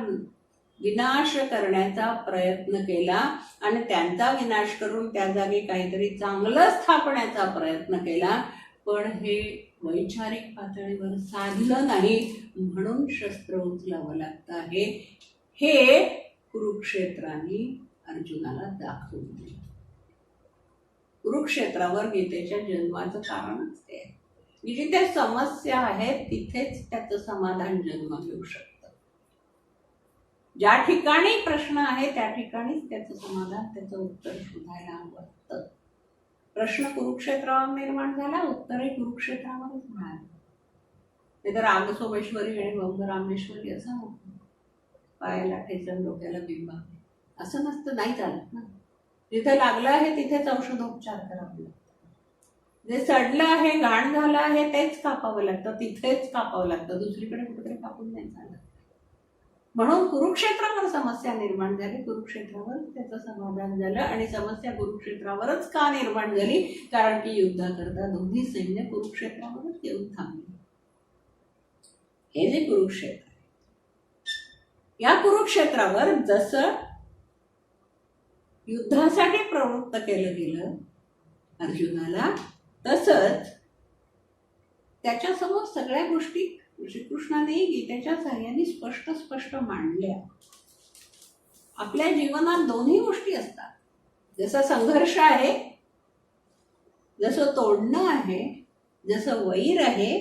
विनाश करण्याचा प्रयत्न केला आणि त्यांचा विनाश करून त्या जागी काहीतरी चांगलं स्थापण्याचा प्रयत्न केला. पण हे वैचारिक पातळीवर साधलं नाही, म्हणून शस्त्र उचलावं लागतं आहे. हे कुरुक्षेत्राने अर्जुनाला दाखवून दिलं. कुरुक्षेत्रावर गीतेच्या जन्माचं कारणच ते आहे. जिथे समस्या आहेत तिथेच त्याचं समाधान जन्म घेऊ शकतं. ज्या ठिकाणी प्रश्न आहे त्या ठिकाणीच त्याचं समाधान, त्याचं उत्तर शोधायला हवं. प्रश्न कुरुक्षेत्रावर निर्माण झाला, उत्तरही कुरुक्षेत्रावरच मिळालं. ते तर राग सोमेश्वरी आणि भंग रामेश्वरी असं म्हणतो. पायाला ठेचन डोक्याला बिंबा असं नसतं, नाही चालत ना. जिथे लागलं आहे तिथेच औषधोपचार करावे लागतात. जे सडलं आहे, घाण झालं आहे तेच कापावं लागतं, तिथेच कापावं लागतं, दुसरीकडे कुठेतरी कापून नाही चालत. म्हणून कुरुक्षेत्रावर समस्या निर्माण झाली, कुरुक्षेत्रावर त्याचं समाधान झालं. आणि समस्या कुरुक्षेत्रावरच का निर्माण झाली? कारण की युद्धाकरता दोन्ही सैन्य कुरुक्षेत्रावरच येऊन थांबली. हे जे कुरुक्षेत्र आहे, या कुरुक्षेत्रावर जसं युद्धासाठी प्रवृत्त केलं गेलं अर्जुनाला, तसंच त्याच्यासमोर सगळ्या गोष्टी श्रीकृष्णाने गीतेच्या साह्याने स्पष्ट मांडल्या. आपल्या जीवनात दोन्ही गोष्टी असतात. जसा संघर्ष आहे, जसं तोडणं आहे, जसं वैर आहे,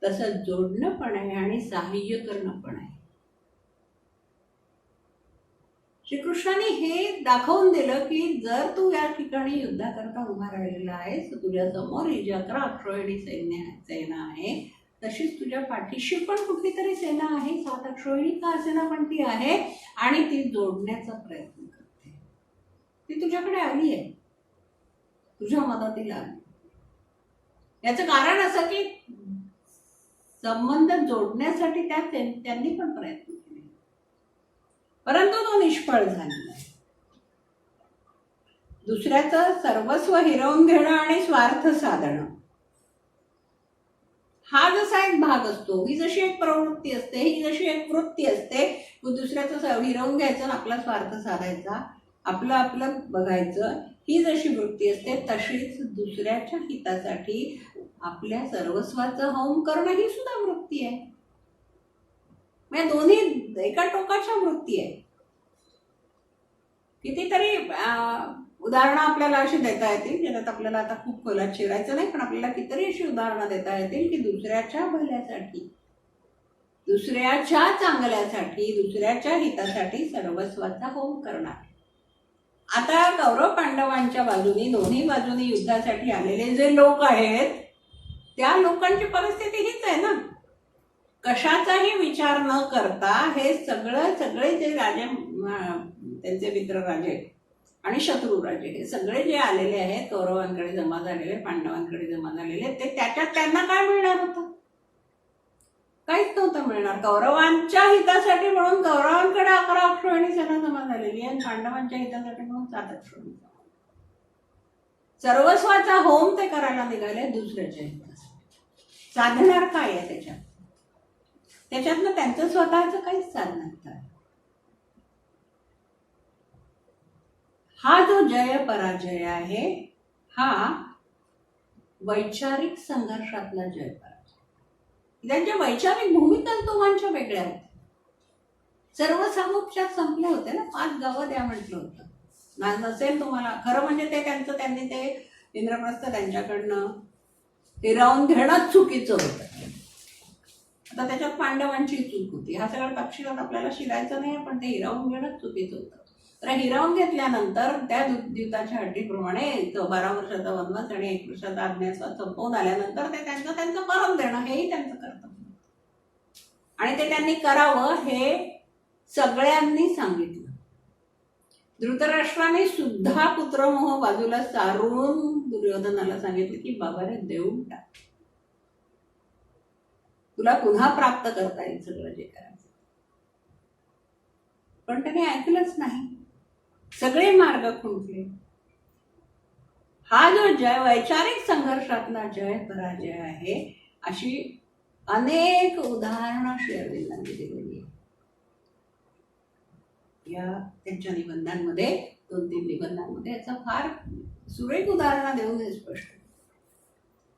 तसं जोडणं पण आहे आणि सहाय्य करणं पण आहे. श्रीकृष्णाने हे दाखवून दिलं की जर तू या ठिकाणी युद्धाकरता उभा राहिलेला आहेस, तर तुझ्या समोर ही जी 11 अक्षौहिणी सेना आहे, तशीच तुझ्या पाठीशी पण कुठली तरी सेना आहे, 7 अक्षौहिणी का असेना पण ती आहे, आणि ती जोडण्याचा प्रयत्न करते. ती तुझ्याकडे आली आहे, तुझ्या मदतीला आली. याचं कारण असं की संबंध जोडण्यासाठी त्यांनी पण प्रयत्न केले, परंतु तो निष्फळ झालेला आहे. दुसऱ्याचं सर्वस्व हिरावून घेणं आणि स्वार्थ साधणं हा जसा एक भाग असतो, ही जशी एक प्रवृत्ती असते, ही जशी एक वृत्ती असते, दुसऱ्याचं हिरावून घ्यायचं, आपला स्वार्थ साधायचा, आपलं आपलं बघायचं, ही जशी वृत्ती असते, तशीच दुसऱ्याच्या हितासाठी आपल्या सर्वस्वाचं हौम करणं ही सुद्धा वृत्ती आहे. म्हणजे दोन्ही एका टोकाच्या वृत्ती आहे. कितीतरी उदाहरणं आपल्याला अशी देता येतील, ज्याच्यात आपल्याला आता खूप खोलात शिरायचं नाही, पण आपल्याला कितीतरी अशी उदाहरणं देता येतील की दुसऱ्याच्या भल्यासाठी, दुसऱ्याच्या चांगल्यासाठी, दुसऱ्याच्या हितासाठी सर्वस्वाचा होम करणार. आता कौरव पांडवांच्या बाजूनी, दोन्ही बाजूनी युद्धासाठी आलेले जे लोक आहेत, त्या लोकांची परिस्थिती हीच आहे ना. कशाचाही विचार न करता हे सगळे जे राजे, त्यांचे मित्र राजे आणि शत्रू राजे, हे सगळे जे आलेले आहेत, कौरवांकडे जमा झालेले, पांडवांकडे जमा झालेले, ते त्याच्यात त्यांना काय मिळणार होतं? काहीच नव्हतं मिळणार. कौरवांच्या हितासाठी म्हणून कौरवांकडे 11 अक्षौहिणी सेना जमा झालेली आहे, पांडवांच्या हितासाठी म्हणून 7 अक्षौहिणी सेना. सर्वस्वाचा होम ते करायला निघाले दुसऱ्याच्या हितासाठी. साधणार काय आहे त्याच्यातनं? त्यांचं स्वतःचं काहीच साधणार नाही. हा जो जय पराजय आहे, हा वैचारिक संघर्षातला जय पराजय. त्यांच्या वैचारिक भूमिकाच दोघांच्या वेगळ्या होत्या. सर्व सामोपचार संपले होते ना. 5 गावं द्या म्हटलं होतं. नसेल तुम्हाला, खरं म्हणजे ते त्यांनी ते इंद्रप्रस्थ त्यांच्याकडनं हिरावून घेणंच चुकीचं होतं. आता त्याच्यात पांडवांची चूक होती. हा सगळा तपशिलात आपल्याला शिरायचं नाही, पण ते हिरावून घेणंच चुकीचं होतं. तर हिरावून घेतल्यानंतर त्या द्यूताच्या अटीप्रमाणे 12 वर्षाचा वनवास आणि 1 वर्षाचा अज्ञातवास संपवून आल्यानंतर ते त्यांचं परत देणं हेही त्यांचं कर्तव्य, आणि ते त्यांनी करावं हे सगळ्यांनी सांगितलं. धृतराष्ट्राने सुद्धा पुत्रमोह बाजूला सारून दुर्योधनाला सांगितलं की बाबा रे, देऊन टाक, तुला पुन्हा प्राप्त करता येईल सगळं जे करायचं. पण त्याने ऐकलंच नाही, सगळे मार्ग खुंटले. हा जो जय, वैचारिक संघर्षातला जय पराजय आहे, अशी अनेक उदाहरणं श्री अरविंदांनी दिलेली आहे. या त्यांच्या निबंधांमध्ये, 2-3 निबंधांमध्ये याचा फार सुरेख उदाहरणं देऊन हे स्पष्ट.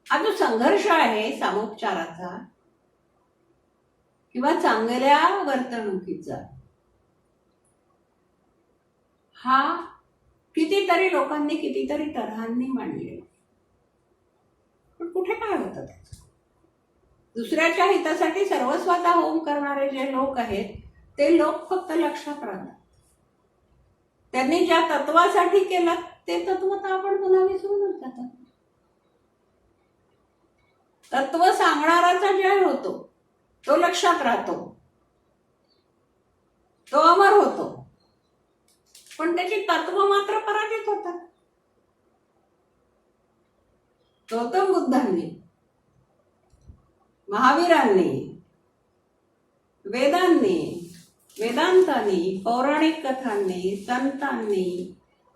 हा जो संघर्ष आहे सामोपचाराचा किंवा चांगल्या वर्तणुकीचा, हा कितीतरी लोकांनी कितीतरी तऱ्हांनी मांडलेला, पण कुठे काय होतं त्याचं? दुसऱ्याच्या हितासाठी सर्वस्वाचा होम करणारे जे लोक आहेत, ते लोक फक्त लक्षात राहतात. त्यांनी ज्या तत्वासाठी केलं ते तत्व तर आपण पुन्हा विसरूनच जातात. तत्व सांगणाराचा जय होतो, तो लक्षात राहतो, तो अमर होतो, पण त्याची तत्व मात्र पराजित होतात. गौतम बुद्धांनी, महावीरांनी, वेदांनी, वेदांतांनी, पौराणिक कथांनी, संतांनी,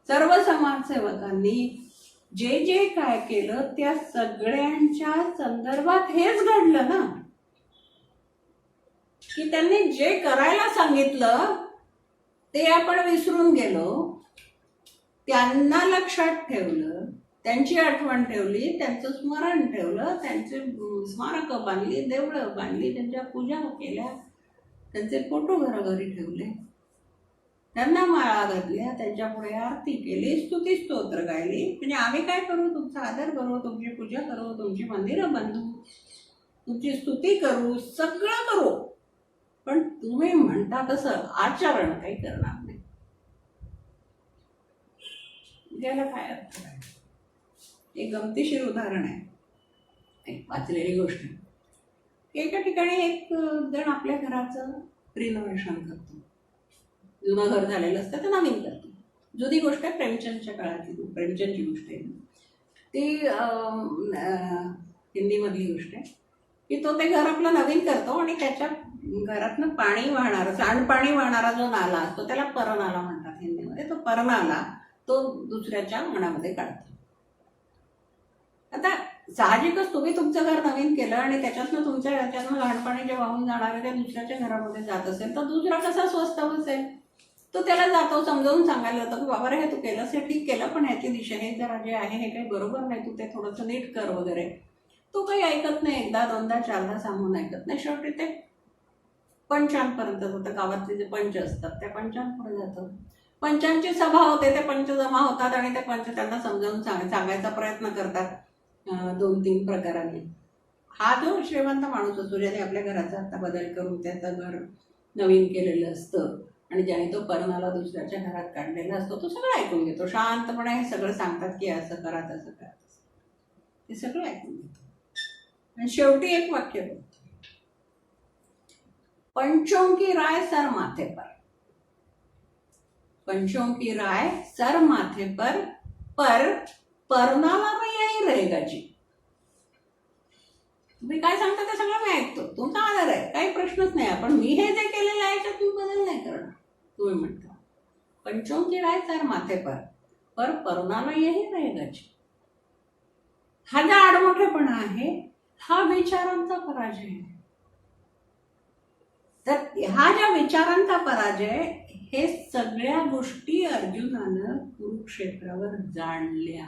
सर्व समाजसेवकांनी जे जे काय केलं त्या सगळ्यांच्या संदर्भात हेच घडलं ना, की त्यांनी जे करायला सांगितलं ते आपण विसरून गेलो, त्यांना लक्षात ठेवलं, त्यांची आठवण ठेवली, त्यांचं स्मरण ठेवलं, त्यांचे स्मारकं बांधली, देवळं बांधली, त्यांच्या पूजा केल्या, त्यांचे फोटो घरोघरी ठेवले, त्यांना माळा घातल्या, त्यांच्या पुढे आरती केली, स्तुती स्तोत्र गायली. म्हणजे आम्ही काय करू? तुमचा आदर करू, तुमची पूजा करू, तुमची मंदिरं बांधू, तुमची स्तुती करू, सगळं करू, पण तुम्ही म्हणता तसं आचरण काही करणार नाही. याला काय अर्थ आहे? एक गमतीशीर उदाहरण आहे, एक वाचलेली गोष्ट. एका ठिकाणी एक जण आपल्या घराचं रिनोव्हेशन करतो. जुनं घर झालेलं असतं ते नवीन करतो. जुनी गोष्ट आहे, प्रेमचंदच्या काळातली, प्रेमचंदची गोष्ट आहे ती. हिंदीमधली गोष्ट आहे की तो ते घर आपलं नवीन करतो आणि त्याच्या घरातनं पाणी वाहणारा, सांडपाणी वाहणारा जो नाला असतो त्याला परनाला म्हणतात हिंदीमध्ये. तो परनाला तो दुसऱ्याच्या अंगणामध्ये काढतो. आता साहजिकच तुम्ही तुमचं घर नवीन केलं आणि त्याच्यातनं तुमच्या याच्यातनं लहानपणी जे वाहून जाणार आहे ते दुसऱ्याच्या घरामध्ये जात असेल तर दुसरा कसा स्वस्थ बसेल? तो त्याला जातो, समजावून सांगायला जातो की बाबा रे, हे तू केलंस हे ठीक केलं, पण ह्याची दिशा हे जरा जे आहे हे काही बरोबर नाही, तू ते थोडंसं नीट कर वगैरे. तो काही ऐकत नाही. एकदा दोनदा चारदा सांगून ऐकत नाही. शेवटी ते पंचांपर्यंत जातं. गावातले जे पंच असतात त्या पंचांपुढे जातं. पंचांची सभा होते, ते पंच जमा होतात आणि ते पंच त्यांना समजावून सांगायचा प्रयत्न करतात 2-3 प्रकारांनी. हा जो श्रीमंत माणूस असतो, ज्याने आपल्या घराचा आता बदल करून त्याचं घर नवीन केलेलं असतं आणि ज्याने तो परनाला दुसऱ्याच्या घरात काढलेला असतो, तो सगळं ऐकून घेतो. शांतपणे हे सगळं सांगतात की असं करा, तसं करा, ते सगळं ऐकून घेतो. आणि शेवटी एक वाक्य बोलतो, पंचों की राय सर माथे पर. पंचों की राय सर माथे पर परनाला मी यही रहेगा जी. तुम्ही काय सांगता ते सगळं मी ऐकतो, तुमचा आदर आहे, काही प्रश्नच नाही, पण मी हे जे केलेलं आहे त्यात तुम्ही बदल नाही करणार. तुम्ही म्हणता पंचों की राय सर माथे पर परनाला यही रहेगा जी. हा जो आडमोठेपणा आहे हा विचारांचा पराजय आहे. तर हा ज्या विचारांचा पराजय, हे सगळ्या गोष्टी अर्जुनानं कुरुक्षेत्रावर जाणल्या.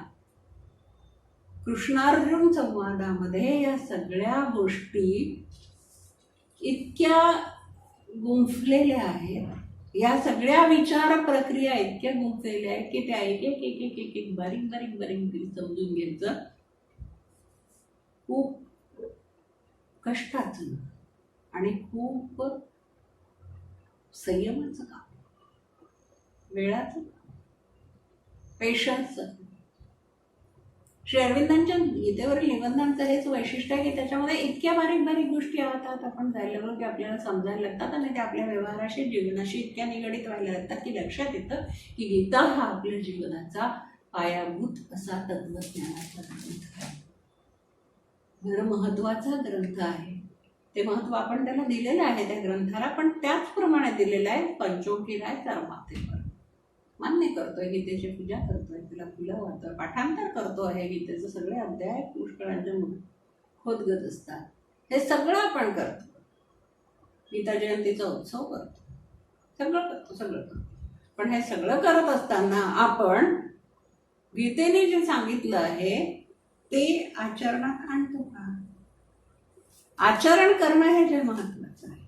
कृष्णार्जुन संवादामध्ये या सगळ्या गोष्टी इतक्या गुंफलेल्या आहेत, या सगळ्या विचार प्रक्रिया इतक्या गुंफलेल्या आहेत की त्या एक एक एक एक एक एक बारीक बारीक बारीक समजून घ्यायचं खूप कष्टाचं आणि खूप संयमाचं काम, वेळाचं काम, पेशन्सचं. श्री अरविंदांच्या गीतेवरील निबंधांचं हेच वैशिष्ट्य आहे की त्याच्यामध्ये इतक्या बारीक बारीक गोष्टी आवतात, आपण जायला लागलो की आपल्याला समजायला लागतात आणि ते आपल्या व्यवहाराशी, जीवनाशी इतक्या निगडीत व्हायला लागतात की लक्षात येतं की गीता हा आपल्या जीवनाचा पायाभूत असा तत्वज्ञानाचा ग्रंथ आहे. जर महत्वाचा ग्रंथ आहे, ते महत्व आपण त्याला दिलेलं आहे त्या ग्रंथाला, पण त्याचप्रमाणे दिलेलं आहे पंचों की राय सर माथे पर. मान्य करतोय, गीतेची पूजा करतोय, तिला फुलं वाहतोय, पाठांतर करतो आहे, गीतेचे सगळे अध्याय पुष्कळांच्या खोदगत असतात, हे सगळं आपण करतो. गीता जयंतीचा उत्सव करतो, सगळं करतो. पण हे सगळं करत असताना आपण गीतेने जे सांगितलं आहे ते आचरणात आणतो का? आचरण करणं हे जे महत्वाचं आहे.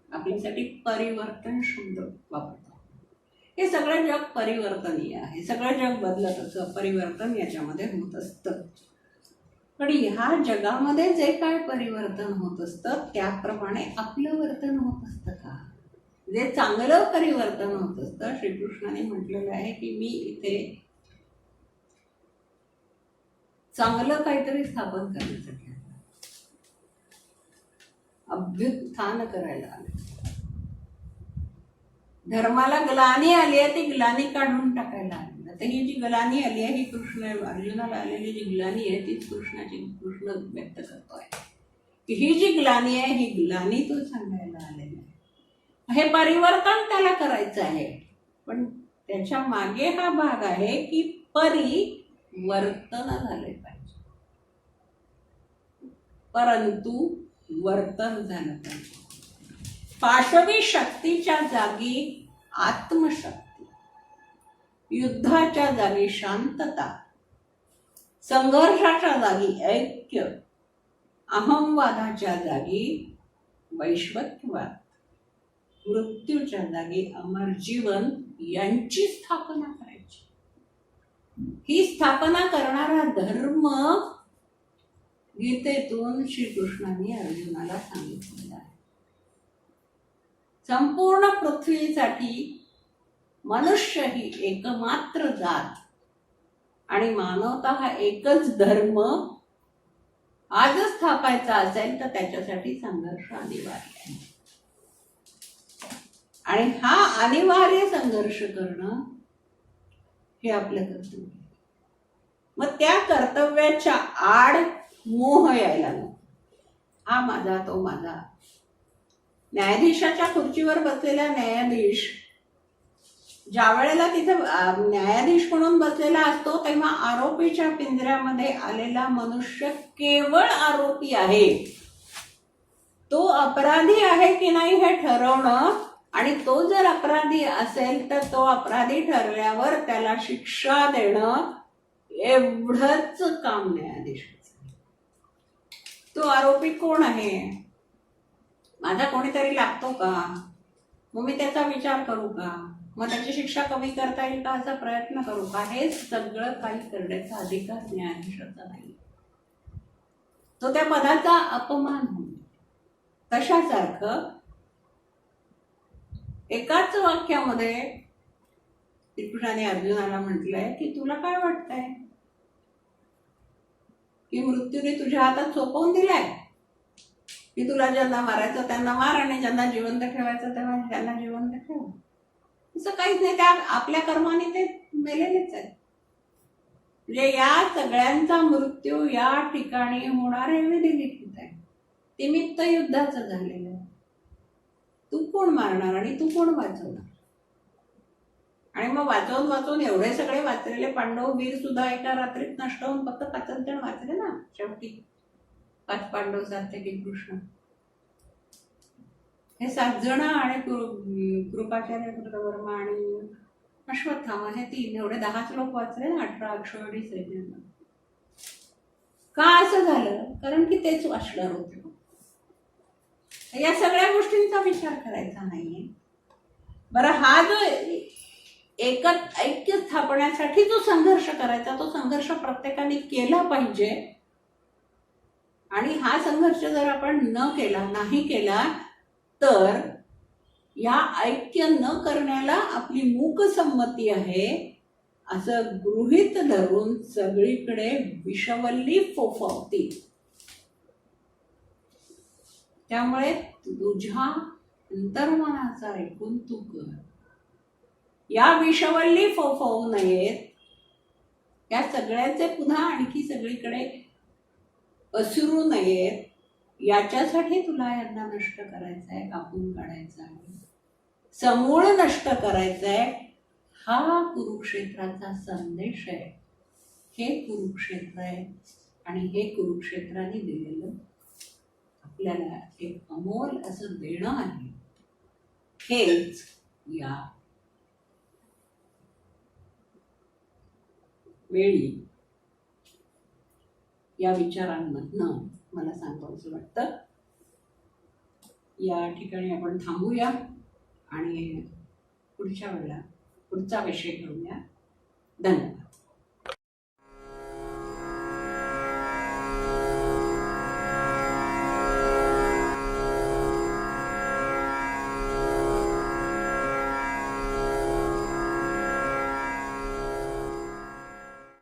आपल्यासाठी परिवर्तन शब्द वापरतो. हे सगळं जग परिवर्तनीय आहे, सगळं जग बदलत असतं, परिवर्तन याच्यामध्ये होत असतं. पण ह्या जगामध्ये जे काय परिवर्तन होत असतं त्याप्रमाणे आपलं वर्तन होत असतं का? जे चांगलं परिवर्तन होत असतं, श्रीकृष्णाने म्हटलेलं आहे की मी इथे चांगलं काहीतरी स्थापन करण्यासाठी अभ्युत्थान करायला आले. धर्माला ग्लानी आली आहे, ती ग्लानी काढून टाकायला आली. आता ही जी ग्लानी आली आहे, ही कृष्ण अर्जुनाला आलेली जी ग्लानी आहे तीच कृष्ण व्यक्त करतोय की ही जी ग्लानी आहे ही ग्लानी तो सांगायला आलेला आहे. हे परिवर्तन त्याला करायचं आहे, पण त्याच्या मागे हा भाग आहे की परिवर्तन झाले पाहिजे, परंतु वर्तन झालं पाहिजे. पाशवी शक्तीच्या जागी आत्मशक्ती, युद्धाच्या जागी शांतता, संघर्षाच्या जागी ऐक्य, अहंवादाच्या जागी वैश्वत्यवाद, मृत्यूच्या जागी अमर जीवन यांची स्थापना करायची. ही स्थापना करणारा धर्म गीतेतून श्रीकृष्णांनी अर्जुनाला सांगितलेला आहे. संपूर्ण पृथ्वीसाठी मनुष्य ही एकमात्र जात आणि मानवता हा एकच धर्म आज स्थापायचा असेल तर त्याच्यासाठी संघर्ष अनिवार्य आहे. आणि हा अनिवार्य संघर्ष करणं हे आपलं कर्तव्य आहे. मग त्या कर्तव्याच्या आड मोह यायला नको. हा माझा, तो माझा. न्यायाधीशाच्या खुर्चीवर बसलेला न्यायाधीश ज्या वेळेला तिथे न्यायाधीश म्हणून बसलेला असतो तेव्हा आरोपीच्या पिंजऱ्यामध्ये आलेला मनुष्य केवळ आरोपी आहे. तो अपराधी आहे की नाही हे ठरवणं, आणि तो जर अपराधी असेल तर तो अपराधी ठरल्यावर त्याला शिक्षा देणं एवढंच काम न्यायाधीशाचं. तो आरोपी कोण आहे, माझा कोणीतरी लागतो का, मग मी त्याचा विचार करू का, मग त्याची शिक्षा कमी करता येईल का असा प्रयत्न करू का, हे सगळं काही करण्याचा अधिकार न्यायाधीशाचा नाही. तो त्या पदाचा अपमान होईल. तशासारखं एकाच वाक्यामध्ये श्रीकृष्णाने अर्जुनाला म्हटलंय की तुला काय वाटतंय की मृत्यूने तुझ्या हातात सोपवून दिलाय की तुला ज्यांना मारायचं त्यांना मार आणि ज्यांना जिवंत ठेवायचं तेव्हा त्यांना जिवंत ठेव. असं काहीच नाही. त्या आपल्या कर्माने ते मेलेलेच आहेत. म्हणजे या सगळ्यांचा मृत्यू या ठिकाणी होणार हे विधिलिखित आहे. निमित्त युद्धाचं झालेलं आहे. तू कोण मारणार आणि तू कोण वाचवणार. आणि मग वाचवून एवढे सगळे वाचलेले पांडव वीर सुद्धा एका रात्रीत नष्ट होऊन फक्त 5 जण वाचले ना शेवटी. 5 पांडव सारखे की कृष्ण, हे 7 जण आणि कृपाचार्य कृतवर्मा आणि अश्वत्थामा हे 3, एवढे 10च लोक वाचले ना 18 अक्षौहिणी सैन्यांना. का असं झालं, कारण की तेच वाचणार होते. या सगळ्या गोष्टींचा विचार करायचा नाहीये. बरं, हा जो ऐक्य स्थापण्यासाठी जो संघर्ष करायचा तो संघर्ष प्रत्येकाने केला पाहिजे. आणि हा संघर्ष जर आपण नाही केला तर या ऐक्य न करण्याला आपली मूकसंमती आहे असं गृहीत धरून सगळीकडे विषवल्ली फोफावती. त्यामुळे तुझ्या अंतर्मनाचा ऐकून तू कर. या विषवल्ली फोफवू नयेत. या सगळ्याचे पुन्हा आणखी सगळीकडे पसरू नयेत. याच्यासाठी तुला यांना नष्ट करायचंय, कापून काढायचं आहे, समूळ नष्ट करायचंय. हा कुरुक्षेत्राचा संदेश आहे. हे कुरुक्षेत्र आहे आणि हे कुरुक्षेत्राने दिलेलं आपल्याला एक अमोल असं देणं आहे. हेच या वेळी या विचारांमधनं मला सांगावंसं वाटतं. या ठिकाणी आपण थांबूया आणि पुढच्या वेळेला पुढचा विषय घेऊया. धन्यवाद.